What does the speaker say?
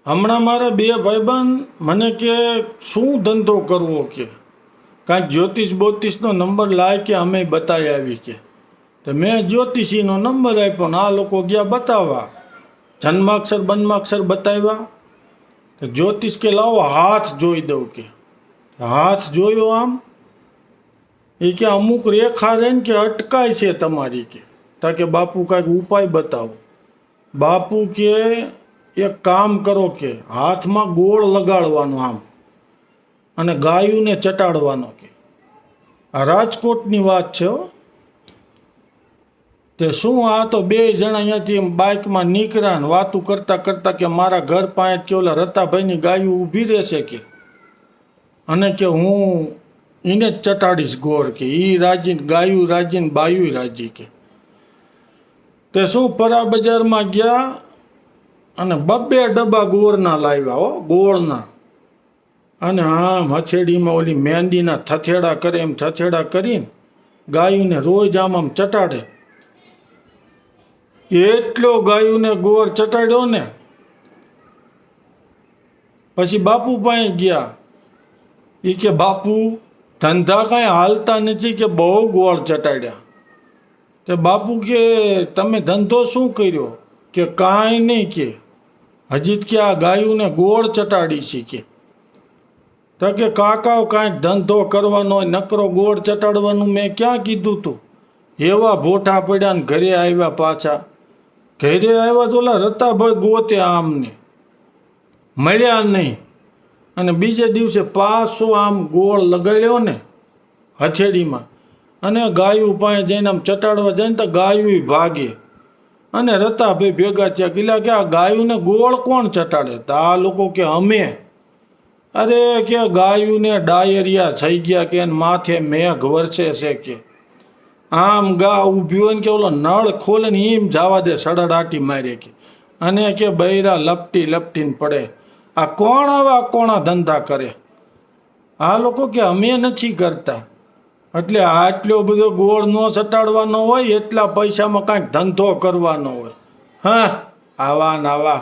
હમણાં મારા બે ભાઈબંધ મને કે શું ધંધો કરવો કે કાંઈક જ્યોતિષ બોતિષનો નંબર લાય કે અમે બતાવી આવી કે તો મેં જ્યોતિષીનો નંબર આપ્યો ને આ લોકો ગયા બતાવવા જન્માક્ષર બન્માક્ષર બતાવ્યા તો જ્યોતિષ કે લાવો હાથ જોઈ દઉં કે હાથ જોયો આમ એ કે અમુક રેખા રહે ને કે અટકાય છે તમારી કે તાકે બાપુ કાંઈક ઉપાય બતાવો બાપુ કે એક કામ કરો કે હાથમાં ગોળ લગાડવાનો આમ અને ગાયુંને ચટાડવાનો કે આ રાજકોટની વાત છે હો તે શું આ તો બે જણા અહીંયાથી બાઇકમાં નીકળ્યા ને વાતું કરતાં કરતાં કે મારા ઘર પાસે કે ઓલા રતાભાઈની ગાયું ઊભી રહેશે કે અને કે હું એને જ ચટાડીશ ગોળ કે એ રાજી ગાયું રાજી ને બાયું રાજી કે તે શું પરા બજારમાં ગયા અને બબ્બે ડબ્બા ગોળના લાવ્યા હો ગોળના અને આમ હથેળીમાં ઓલી મહેંદીના થથેડા કરે એમ થથેડા કરીને ગાયુંને રોજ આમ આમ ચટાડે એટલો ગાયુંને ગોળ ચટાડ્યો ને પછી બાપુ પાસે ગયા એ કે બાપુ ધંધા કાંઈ હાલતા નથી કે બહુ ગોળ ચટાડ્યા તે બાપુ કે તમે ધંધો શું કર્યો કે કાંઈ નહીં કે હજી કે આ ગાયુંને ગોળ ચટાડી છે કે તો કે કાકા કાંઈ ધંધો કરવાનો હોય નકરો ગોળ ચટાડવાનું મેં ક્યાં કીધું તું એવા ભોઠા પડ્યા ને ઘરે આવ્યા પાછા ઘરે આવ્યા તો ઓલા રતાભાઈ ગોતે આમને મળ્યા નહીં અને બીજે દિવસે પાછો આમ ગોળ લગાડ્યો ને હથેળીમાં અને ગાયું પાસે જઈને આમ ચટાડવા જાય ને તો ગાયું ભાગે અને રતાભાઈ ભેગા થયા ગયેલા કે આ ગાયુંને ગોળ કોણ ચટાડે તો આ લોકો કે અમે અરે કે ગાયુંને ડાયરિયા થઈ ગયા કે માથે મેઘ વરસે છે કે આમ ગા ઊભી હોય ને કે ઓલો નળ ખોલે ને એમ જવા દે સડડાટી મારે કે અને કે બૈરા લપટી લપટીને પડે આ કોણ આવા કોણા ધંધા કરે આ લોકો કે અમે નથી કરતા એટલે આટલો બધો ગોળ ન સટાડવાનો હોય એટલા પૈસામાં કાંઈક ધંધો કરવાનો હોય હા આવા ને આવા